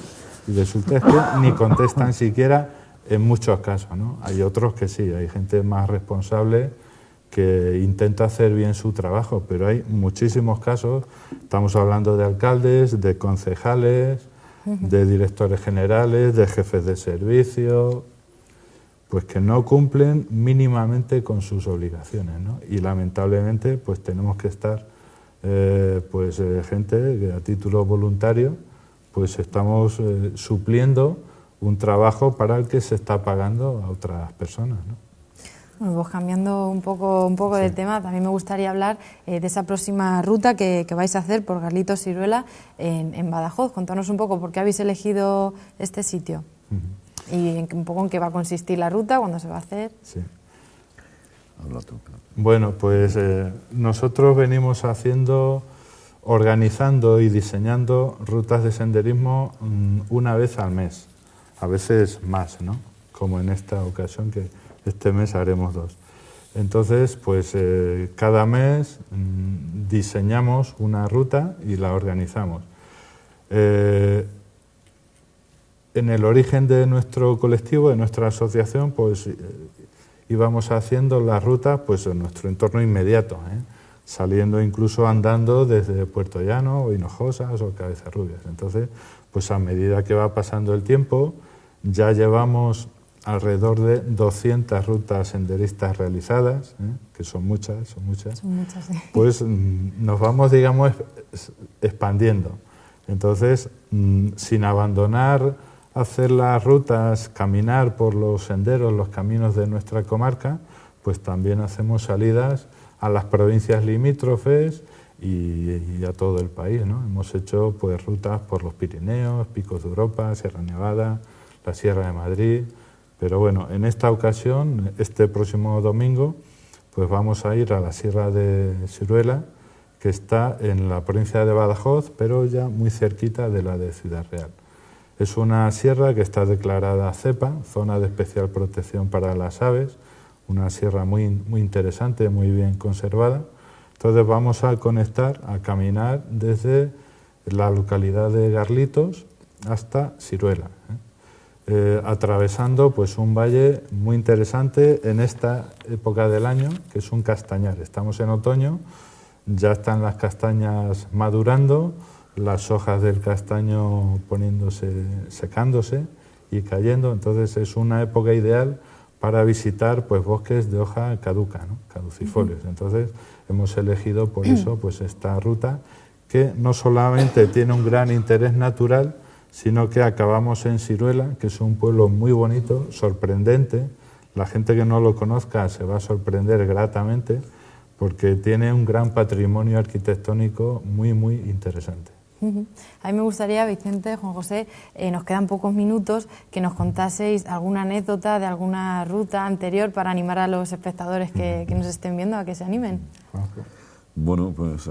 Y resulta que ni contestan siquiera en muchos casos, ¿no? Hay otros que sí, hay gente más responsable que intenta hacer bien su trabajo, pero hay muchísimos casos, estamos hablando de alcaldes, de concejales, de directores generales, de jefes de servicio, pues que no cumplen mínimamente con sus obligaciones, ¿no? Y lamentablemente pues tenemos que estar gente que a título voluntario pues estamos supliendo un trabajo para el que se está pagando a otras personas, ¿no? Bueno, pues cambiando un poco de tema, también me gustaría hablar de esa próxima ruta que vais a hacer por Garlitos Siruela en Badajoz. Contanos un poco por qué habéis elegido este sitio y un poco en qué va a consistir la ruta, cuándo se va a hacer. Sí. Habla tú. Bueno, pues nosotros venimos organizando y diseñando rutas de senderismo una vez al mes, a veces más, ¿no? Como en esta ocasión que este mes haremos 2. Entonces, pues cada mes diseñamos una ruta y la organizamos. En el origen de nuestro colectivo, de nuestra asociación, pues íbamos haciendo las rutas pues, en nuestro entorno inmediato, saliendo incluso andando desde Puerto Llano o Hinojosas o Cabezarrubias. Entonces, pues a medida que va pasando el tiempo, ya llevamos alrededor de 200 rutas senderistas realizadas, que son muchas, sí. Pues nos vamos, digamos, expandiendo. Entonces, sin abandonar hacer las rutas, caminar por los senderos, los caminos de nuestra comarca, pues también hacemos salidas a las provincias limítrofes y a todo el país, ¿no? Hemos hecho pues rutas por los Pirineos, Picos de Europa, Sierra Nevada, la Sierra de Madrid, pero bueno, en esta ocasión, este próximo domingo, pues vamos a ir a la Sierra de Siruela, que está en la provincia de Badajoz, pero ya muy cerquita de la de Ciudad Real. Es una sierra que está declarada ZEPA, Zona de Especial Protección para las Aves, una sierra muy interesante, muy bien conservada. Entonces vamos a conectar, a caminar desde la localidad de Garlitos hasta Siruela, atravesando pues un valle muy interesante en esta época del año, que es un castañar. Estamos en otoño, ya están las castañas madurando, las hojas del castaño secándose y cayendo, entonces es una época ideal para visitar pues bosques de hoja caduca, ¿no? Caducifolios. Entonces hemos elegido por eso pues esta ruta, que no solamente tiene un gran interés natural, sino que acabamos en Siruela, que es un pueblo muy bonito, sorprendente. La gente que no lo conozca se va a sorprender gratamente, porque tiene un gran patrimonio arquitectónico muy interesante. A mí me gustaría, Vicente, Juan José, nos quedan pocos minutos, que nos contaseis alguna anécdota de alguna ruta anterior para animar a los espectadores que nos estén viendo a que se animen. Bueno, pues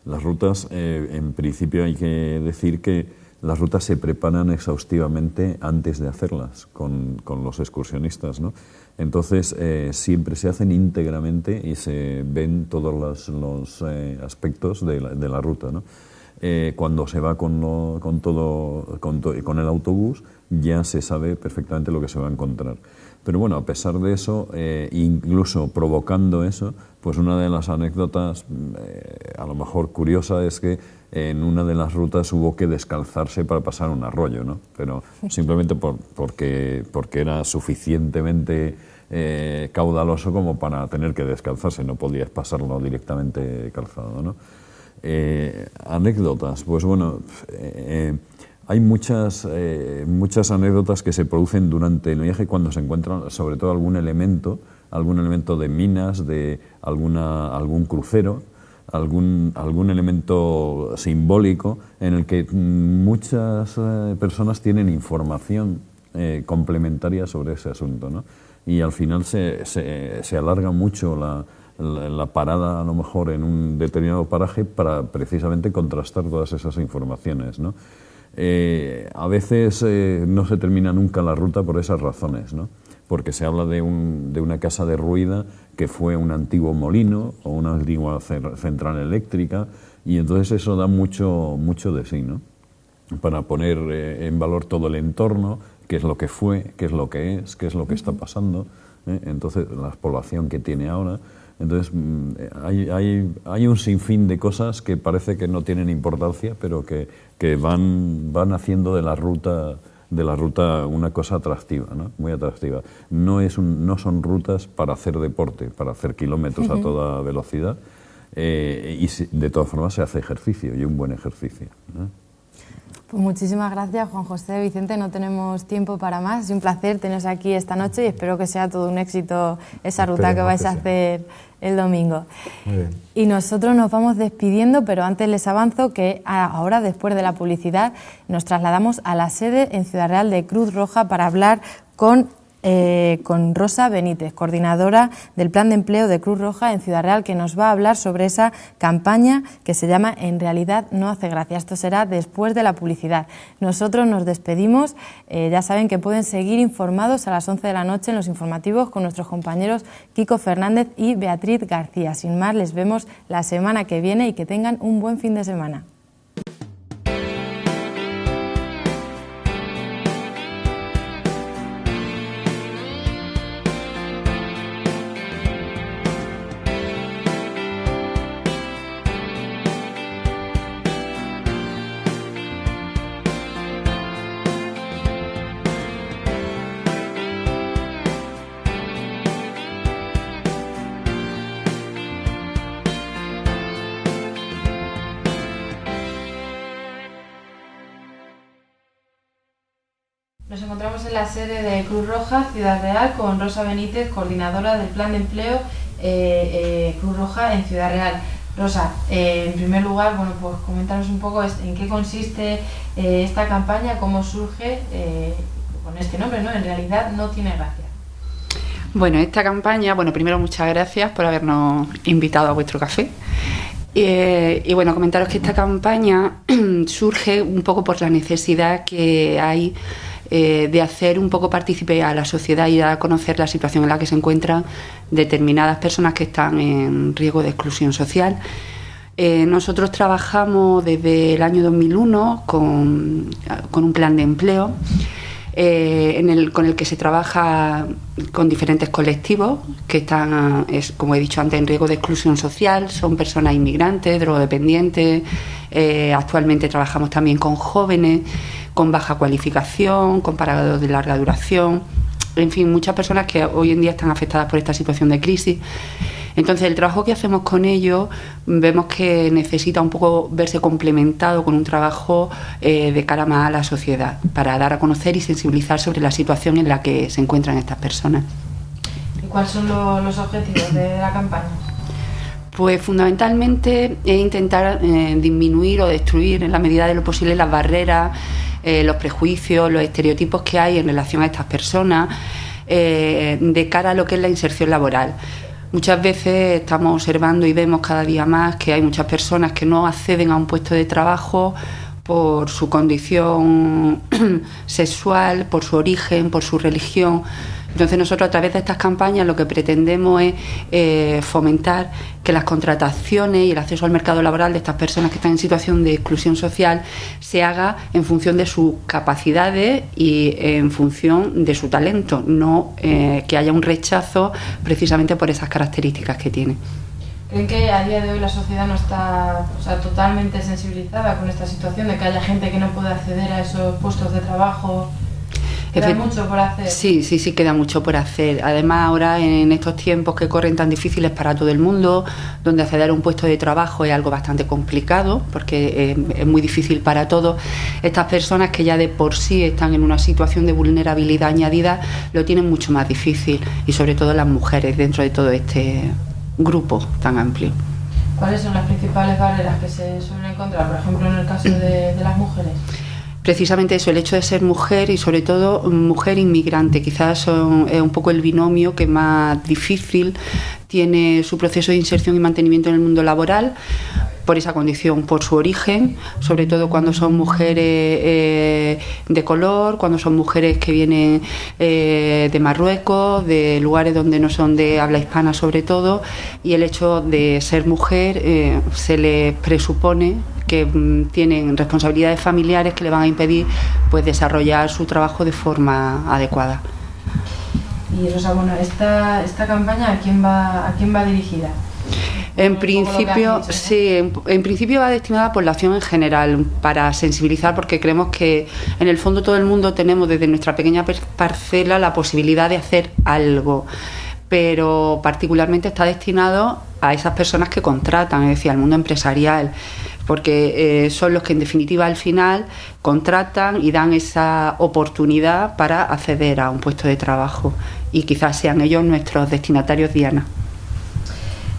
las rutas, en principio hay que decir que las rutas se preparan exhaustivamente antes de hacerlas con los excursionistas, ¿no? Entonces siempre se hacen íntegramente y se ven todos los aspectos de la ruta, ¿no? Cuando se va con el autobús ya se sabe perfectamente lo que se va a encontrar. Pero bueno, a pesar de eso, incluso provocando eso, pues una de las anécdotas a lo mejor curiosa es que en una de las rutas hubo que descalzarse para pasar un arroyo, ¿no? Pero simplemente porque era suficientemente caudaloso como para tener que descalzarse, no podías pasarlo directamente calzado, ¿no? Anécdotas, pues bueno, hay muchas anécdotas que se producen durante el viaje cuando se encuentra sobre todo algún elemento de minas, de algún crucero, algún elemento simbólico en el que muchas personas tienen información complementaria sobre ese asunto, ¿no? Y al final se alarga mucho la parada, a lo mejor en un determinado paraje, para precisamente contrastar todas esas informaciones, ¿no? A veces no se termina nunca la ruta por esas razones, ¿no? Porque se habla de una casa derruida que fue un antiguo molino o una antigua central eléctrica, y entonces eso da mucho de sí, ¿no? Para poner en valor todo el entorno, qué es lo que fue, qué es lo que es, qué es lo que está pasando, entonces la población que tiene ahora. Entonces hay un sinfín de cosas que parece que no tienen importancia, pero que van haciendo de la ruta una cosa atractiva, ¿no? Muy atractiva. No son rutas para hacer deporte, para hacer kilómetros a toda velocidad, y de todas formas se hace ejercicio, y un buen ejercicio, ¿no? Pues muchísimas gracias, Juan José, Vicente, no tenemos tiempo para más. Es un placer teneros aquí esta noche y espero que sea todo un éxito esa ruta que vais a hacer el domingo. Muy bien. Y nosotros nos vamos despidiendo, pero antes les avanzo que ahora, después de la publicidad, nos trasladamos a la sede en Ciudad Real de Cruz Roja para hablar con Rosa Benítez, coordinadora del Plan de Empleo de Cruz Roja en Ciudad Real, que nos va a hablar sobre esa campaña que se llama En realidad no hace gracia. Esto será después de la publicidad. Nosotros nos despedimos. Ya saben que pueden seguir informados a las 11 de la noche en los informativos con nuestros compañeros Kiko Fernández y Beatriz García. Sin más, les vemos la semana que viene y que tengan un buen fin de semana. en la sede de Cruz Roja, Ciudad Real, con Rosa Benítez, coordinadora del Plan de Empleo Cruz Roja en Ciudad Real. Rosa, en primer lugar, bueno, pues coméntanos un poco en qué consiste esta campaña, cómo surge con este nombre, ¿no? En realidad no tiene gracia. Bueno, esta campaña, primero muchas gracias por habernos invitado a vuestro café. Y bueno, comentaros que esta campaña surge un poco por la necesidad que hay de hacer un poco partícipe a la sociedad y dar a conocer la situación en la que se encuentran determinadas personas que están en riesgo de exclusión social. Nosotros trabajamos desde el año 2001 con un plan de empleo con el que se trabaja con diferentes colectivos que están, como he dicho antes, en riesgo de exclusión social. Son personas inmigrantes, drogodependientes. Actualmente trabajamos también con jóvenes con baja cualificación, con parados de larga duración, en fin, muchas personas que hoy en día están afectadas por esta situación de crisis. Entonces, el trabajo que hacemos con ellos vemos que necesita un poco verse complementado con un trabajo de cara más a la sociedad, para dar a conocer y sensibilizar sobre la situación en la que se encuentran estas personas. ¿Y cuáles son los objetivos de la campaña? Pues fundamentalmente es intentar disminuir o destruir en la medida de lo posible las barreras, los prejuicios, los estereotipos que hay en relación a estas personas de cara a lo que es la inserción laboral. Muchas veces estamos observando y vemos cada día más que hay muchas personas que no acceden a un puesto de trabajo por su condición sexual, por su origen, por su religión. Entonces nosotros a través de estas campañas lo que pretendemos es fomentar que las contrataciones y el acceso al mercado laboral de estas personas que están en situación de exclusión social se haga en función de sus capacidades y en función de su talento, no que haya un rechazo precisamente por esas características que tiene. ¿Creen que a día de hoy la sociedad no está totalmente sensibilizada con esta situación de que haya gente que no puede acceder a esos puestos de trabajo? ¿Queda mucho por hacer? Sí, queda mucho por hacer. Además, ahora en estos tiempos que corren tan difíciles para todo el mundo, donde acceder a un puesto de trabajo es algo bastante complicado, porque es muy difícil para todos, estas personas que ya de por sí están en una situación de vulnerabilidad añadida, lo tienen mucho más difícil, y sobre todo las mujeres dentro de todo este grupo tan amplio. ¿Cuáles son las principales barreras que se suelen encontrar, por ejemplo, en el caso de las mujeres? Precisamente eso, el hecho de ser mujer y sobre todo mujer inmigrante, quizás es un poco el binomio que más difícil tiene su proceso de inserción y mantenimiento en el mundo laboral, por esa condición, por su origen, sobre todo cuando son mujeres de color, cuando son mujeres que vienen de Marruecos, de lugares donde no son de habla hispana sobre todo, y el hecho de ser mujer se les presupone que tienen responsabilidades familiares que le van a impedir pues desarrollar su trabajo de forma adecuada. Y Rosa, bueno, esta campaña ¿a quién va dirigida? En principio, sí, en principio va destinada a la población en general, para sensibilizar, porque creemos que en el fondo todo el mundo tenemos desde nuestra pequeña parcela la posibilidad de hacer algo, pero particularmente está destinado a esas personas que contratan, es decir, al mundo empresarial, porque son los que en definitiva al final contratan y dan esa oportunidad para acceder a un puesto de trabajo, y quizás sean ellos nuestros destinatarios diana.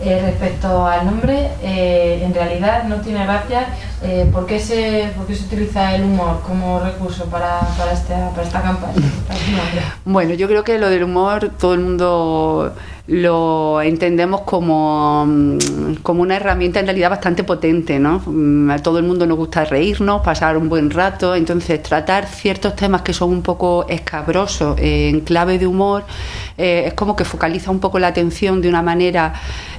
Respecto al nombre, en realidad no tiene gracia. ¿Por qué se utiliza el humor como recurso para esta campaña? Bueno, yo creo que lo del humor todo el mundo lo entendemos como una herramienta en realidad bastante potente, ¿no? A todo el mundo nos gusta reírnos, pasar un buen rato, entonces tratar ciertos temas que son un poco escabrosos en clave de humor es como que focaliza un poco la atención de una manera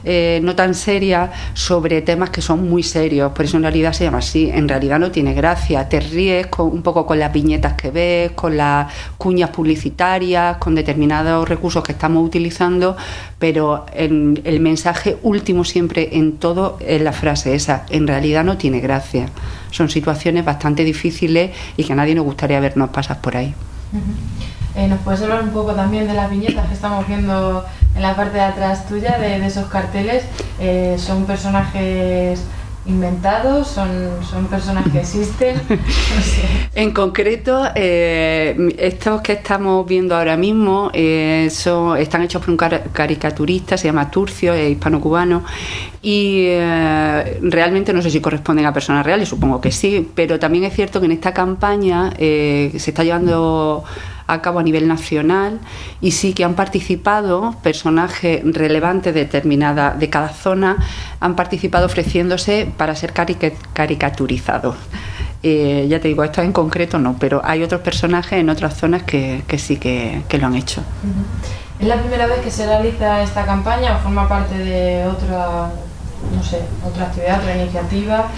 no tan seria sobre temas que son muy serios. Por eso en realidad se llama así. En realidad no tiene gracia, te ríes un poco con las viñetas que ves, con las cuñas publicitarias, con determinados recursos que estamos utilizando, pero el mensaje último siempre en todo es la frase esa: en realidad no tiene gracia. Son situaciones bastante difíciles y que a nadie nos gustaría vernos pasar por ahí. ¿Nos puedes hablar un poco también de las viñetas que estamos viendo en la parte de atrás tuya, de esos carteles? Son personajes inventados? ¿Son personas que existen? No sé. En concreto, estos que estamos viendo ahora mismo están hechos por un caricaturista, se llama Turcio, es hispano-cubano, y realmente no sé si corresponden a personas reales, supongo que sí, pero también es cierto que en esta campaña se está llevando a cabo a nivel nacional y sí que han participado personajes relevantes de cada zona, han participado ofreciéndose para ser caricaturizados. Ya te digo, esto en concreto no, pero hay otros personajes en otras zonas que sí que lo han hecho. ¿Es la primera vez que se realiza esta campaña o forma parte de otra actividad, otra iniciativa?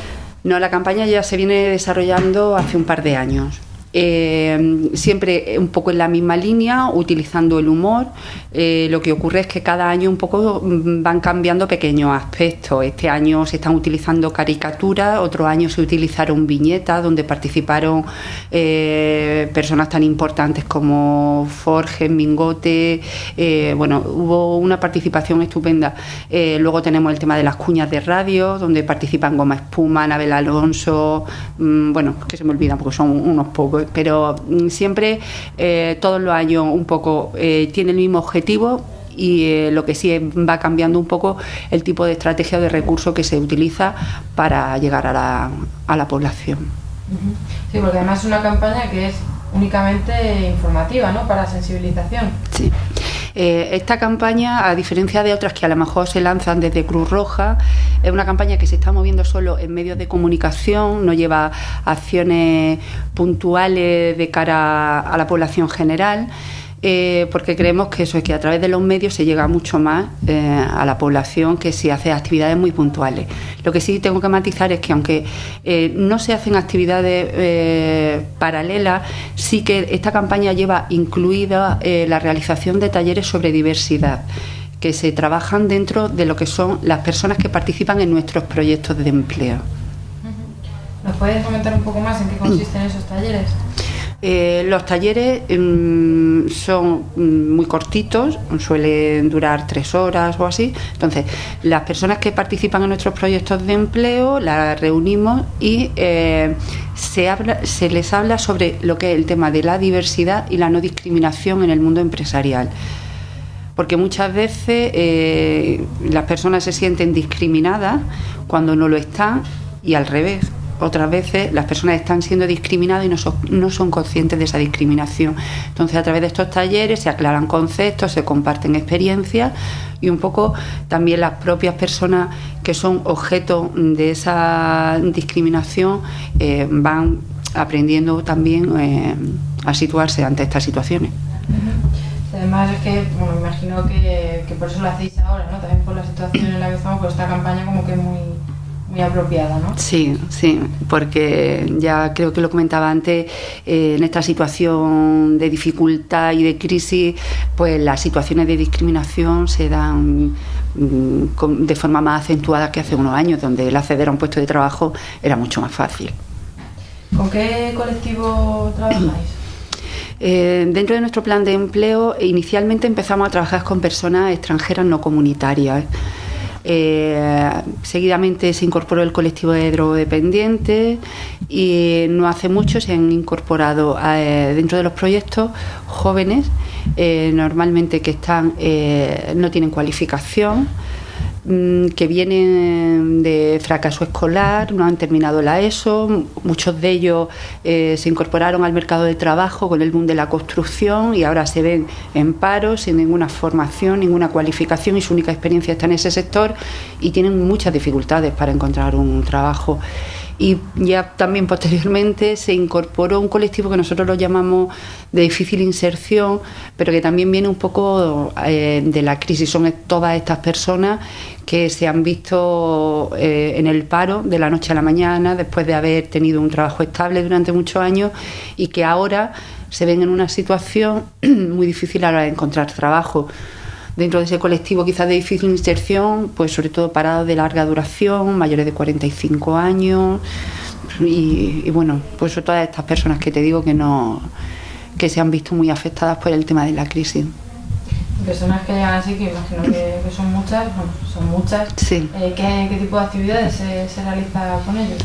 No, la campaña ya se viene desarrollando hace un par de años. Siempre un poco en la misma línea, utilizando el humor. Lo que ocurre es que cada año un poco van cambiando pequeños aspectos. Este año se están utilizando caricaturas, otro año se utilizaron viñetas donde participaron personas tan importantes como Forges, Mingote. Hubo una participación estupenda. Luego tenemos el tema de las cuñas de radio, donde participan Goma Espuma, Anabel Alonso, que se me olvidan porque son unos pocos, pero siempre todos los años un poco tiene el mismo objetivo y lo que sí va cambiando un poco el tipo de estrategia o de recurso que se utiliza para llegar a la población. Sí, porque además es una campaña que es únicamente informativa, ¿no?, para sensibilización. Sí. Esta campaña, a diferencia de otras que a lo mejor se lanzan desde Cruz Roja, es una campaña que se está moviendo solo en medios de comunicación, no lleva acciones puntuales de cara a la población general. Porque creemos que eso es que a través de los medios se llega mucho más a la población que si hace actividades muy puntuales. Lo que sí tengo que matizar es que aunque no se hacen actividades paralelas, sí que esta campaña lleva incluida la realización de talleres sobre diversidad que se trabajan dentro de lo que son las personas que participan en nuestros proyectos de empleo. ¿Nos puedes comentar un poco más en qué consisten esos talleres? Los talleres son muy cortitos, suelen durar 3 horas o así. Entonces, las personas que participan en nuestros proyectos de empleo las reunimos y se les habla sobre lo que es el tema de la diversidad y la no discriminación en el mundo empresarial. Porque muchas veces las personas se sienten discriminadas cuando no lo están y al revés. Otras veces las personas están siendo discriminadas y no son conscientes de esa discriminación. Entonces, a través de estos talleres se aclaran conceptos, se comparten experiencias y un poco también las propias personas que son objeto de esa discriminación van aprendiendo también a situarse ante estas situaciones. Además es que, me imagino que por eso lo hacéis ahora, ¿no? También por la situación en la que estamos, pues esta campaña como que muy apropiada, ¿no? Sí, porque ya creo que lo comentaba antes, en esta situación de dificultad y de crisis, pues las situaciones de discriminación se dan de forma más acentuada que hace unos años, donde el acceder a un puesto de trabajo era mucho más fácil. ¿Con qué colectivo trabajáis? Dentro de nuestro plan de empleo, inicialmente empezamos a trabajar con personas extranjeras no comunitarias. Seguidamente se incorporó el colectivo de drogodependientes y no hace mucho se han incorporado dentro de los proyectos jóvenes, normalmente que no tienen cualificación, que vienen de fracaso escolar, no han terminado la ESO, muchos de ellos se incorporaron al mercado de trabajo con el boom de la construcción y ahora se ven en paro, sin ninguna formación, ninguna cualificación y su única experiencia está en ese sector y tienen muchas dificultades para encontrar un trabajo. Y ya también posteriormente se incorporó un colectivo que nosotros lo llamamos de difícil inserción, pero que también viene un poco de la crisis. Son todas estas personas que se han visto en el paro de la noche a la mañana después de haber tenido un trabajo estable durante muchos años y que ahora se ven en una situación muy difícil a la hora de encontrar trabajo. Dentro de ese colectivo quizás de difícil inserción, pues sobre todo parados de larga duración, mayores de 45 años y bueno, pues son todas estas personas que te digo que se han visto muy afectadas por el tema de la crisis. Personas que llegan así, que imagino que son muchas, bueno, son muchas. Sí. ¿Qué tipo de actividades se realiza con ellos?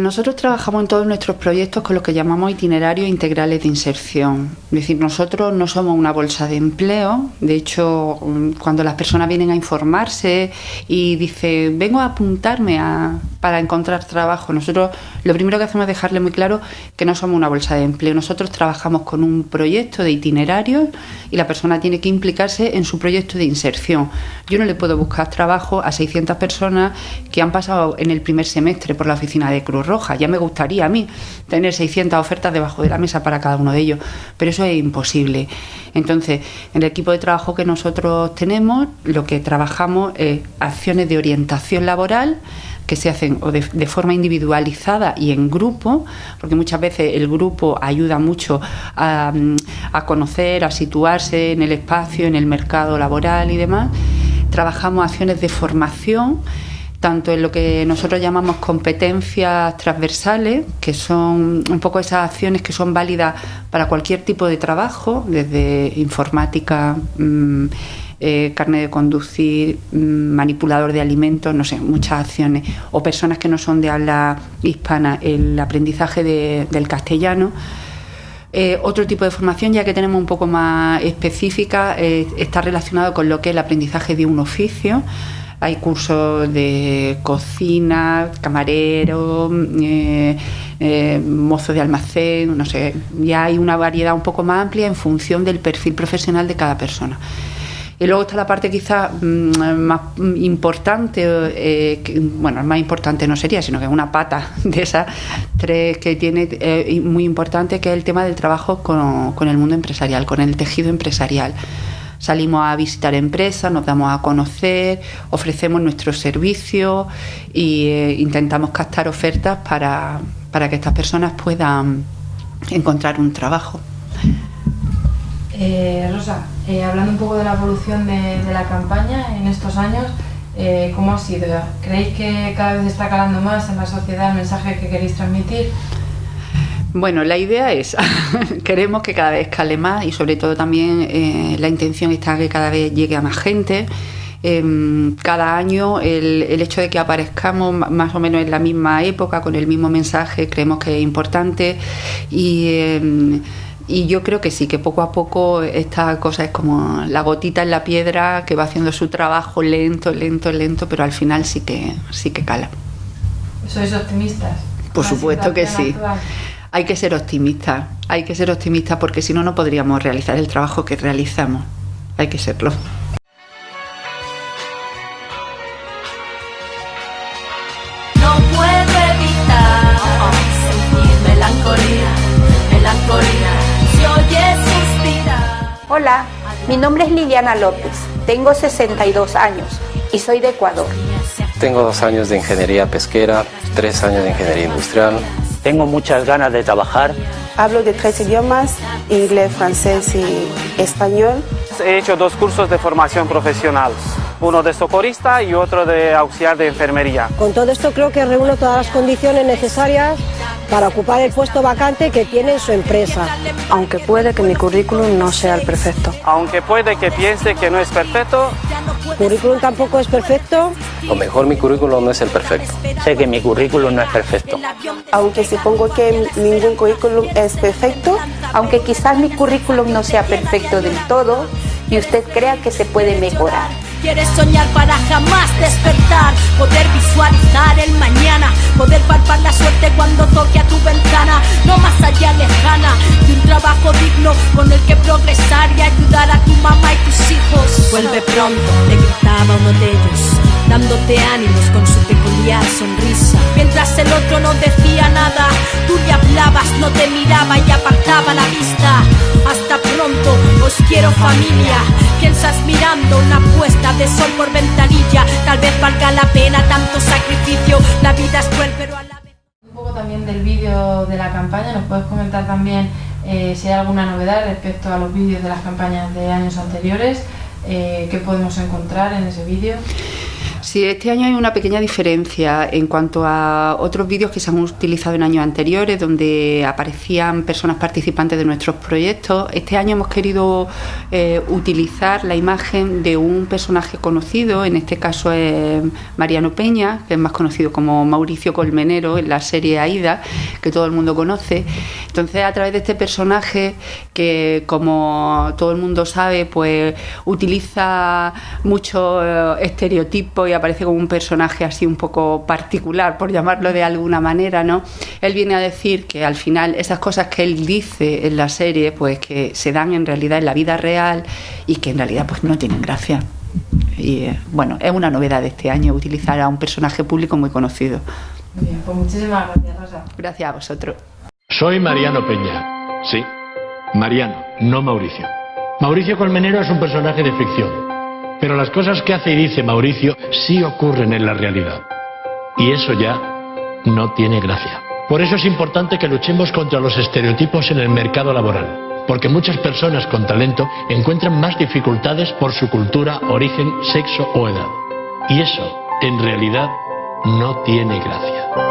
Nosotros trabajamos en todos nuestros proyectos con lo que llamamos itinerarios integrales de inserción. Es decir, nosotros no somos una bolsa de empleo. De hecho, cuando las personas vienen a informarse y dicen, vengo a apuntarme para encontrar trabajo, nosotros lo primero que hacemos es dejarle muy claro que no somos una bolsa de empleo. Nosotros trabajamos con un proyecto de itinerario y la persona tiene que implicarse en su proyecto de inserción. Yo no le puedo buscar trabajo a 600 personas que han pasado en el primer semestre por la oficina de Cruz Roja. Ya me gustaría a mí tener 600 ofertas debajo de la mesa para cada uno de ellos, pero eso es imposible. Entonces, en el equipo de trabajo que nosotros tenemos, lo que trabajamos es acciones de orientación laboral que se hacen o de forma individualizada y en grupo, porque muchas veces el grupo ayuda mucho a conocer, a situarse en el espacio, en el mercado laboral y demás. Trabajamos acciones de formación, tanto en lo que nosotros llamamos competencias transversales, que son un poco esas acciones que son válidas para cualquier tipo de trabajo, desde informática, carnet de conducir, manipulador de alimentos, no sé, muchas acciones, o personas que no son de habla hispana, el aprendizaje del castellano. Otro tipo de formación, ya que tenemos un poco más específica, está relacionado con lo que es el aprendizaje de un oficio. Hay cursos de cocina, camarero, mozo de almacén, no sé, ya hay una variedad un poco más amplia en función del perfil profesional de cada persona. Y luego está la parte quizás más importante, bueno, más importante no sería, sino que es una pata de esas tres que tiene muy importante, que es el tema del trabajo con el mundo empresarial, con el tejido empresarial. Salimos a visitar empresas, nos damos a conocer, ofrecemos nuestros servicios e intentamos captar ofertas para que estas personas puedan encontrar un trabajo. Rosa, hablando un poco de la evolución de la campaña en estos años, ¿cómo ha sido? ¿Creéis que cada vez está calando más en la sociedad el mensaje que queréis transmitir? Bueno, la idea es, queremos que cada vez cale más y sobre todo también la intención está que cada vez llegue a más gente. Cada año el hecho de que aparezcamos más o menos en la misma época con el mismo mensaje creemos que es importante y yo creo que sí, que poco a poco esta cosa es como la gotita en la piedra que va haciendo su trabajo lento, pero al final sí que cala. ¿Sois optimistas? Por supuesto que sí. Actual. Hay que ser optimistas porque si no, no podríamos realizar el trabajo que realizamos. Hay que serlo. No puedo evitar sentir melancolía, si oyes suspirar. Hola, mi nombre es Liliana López, tengo 62 años y soy de Ecuador. Tengo 2 años de ingeniería pesquera, 3 años de ingeniería industrial. Tengo muchas ganas de trabajar. Hablo de 3 idiomas, inglés, francés y español. He hecho 2 cursos de formación profesional, uno de socorrista y otro de auxiliar de enfermería. Con todo esto creo que reúno todas las condiciones necesarias para ocupar el puesto vacante que tiene en su empresa. Aunque puede que mi currículum no sea el perfecto. Aunque puede que piense que no es perfecto. ¿Currículum tampoco es perfecto? O mejor, mi currículum no es el perfecto. Sé que mi currículum no es perfecto. Aunque supongo que ningún currículum es perfecto. Aunque quizás mi currículum no sea perfecto del todo y usted crea que se puede mejorar. Quieres soñar para jamás despertar, poder visualizar el mañana, poder palpar la suerte cuando toque a tu ventana, no más allá lejana, de un trabajo digno con el que progresar y ayudar a tu mamá y tus hijos. Vuelve pronto, le gritaba uno de ellos, dándote ánimos con su peculiar sonrisa. Mientras el otro no decía nada, tú le hablabas, no te miraba y apartaba la vista. Hasta pronto, os quiero familia. Piensas mirando una puesta de sol por ventanilla, tal vez valga la pena tanto sacrificio. La vida es cruel, pero a la vez... Un poco también del vídeo de la campaña, ¿nos puedes comentar también si hay alguna novedad respecto a los vídeos de las campañas de años anteriores? ¿Qué podemos encontrar en ese vídeo? Sí, este año hay una pequeña diferencia en cuanto a otros vídeos que se han utilizado en años anteriores, donde aparecían personas participantes de nuestros proyectos. Este año hemos querido utilizar la imagen de un personaje conocido, en este caso es Mariano Peña, que es más conocido como Mauricio Colmenero en la serie Aída, que todo el mundo conoce. Entonces, a través de este personaje, que como todo el mundo sabe, pues utiliza muchos estereotipos y aparece como un personaje así un poco particular, por llamarlo de alguna manera, ¿no? Él viene a decir que al final esas cosas que él dice en la serie, pues que se dan en realidad en la vida real y que en realidad pues no tienen gracia. Y bueno, es una novedad de este año utilizar a un personaje público muy conocido. Muy bien, pues muchísimas gracias, Rosa. Gracias a vosotros. Soy Mariano Peña. Sí, Mariano, no Mauricio. Mauricio Colmenero es un personaje de ficción. Pero las cosas que hace y dice Mauricio sí ocurren en la realidad. Y eso ya no tiene gracia. Por eso es importante que luchemos contra los estereotipos en el mercado laboral. Porque muchas personas con talento encuentran más dificultades por su cultura, origen, sexo o edad. Y eso, en realidad, no tiene gracia.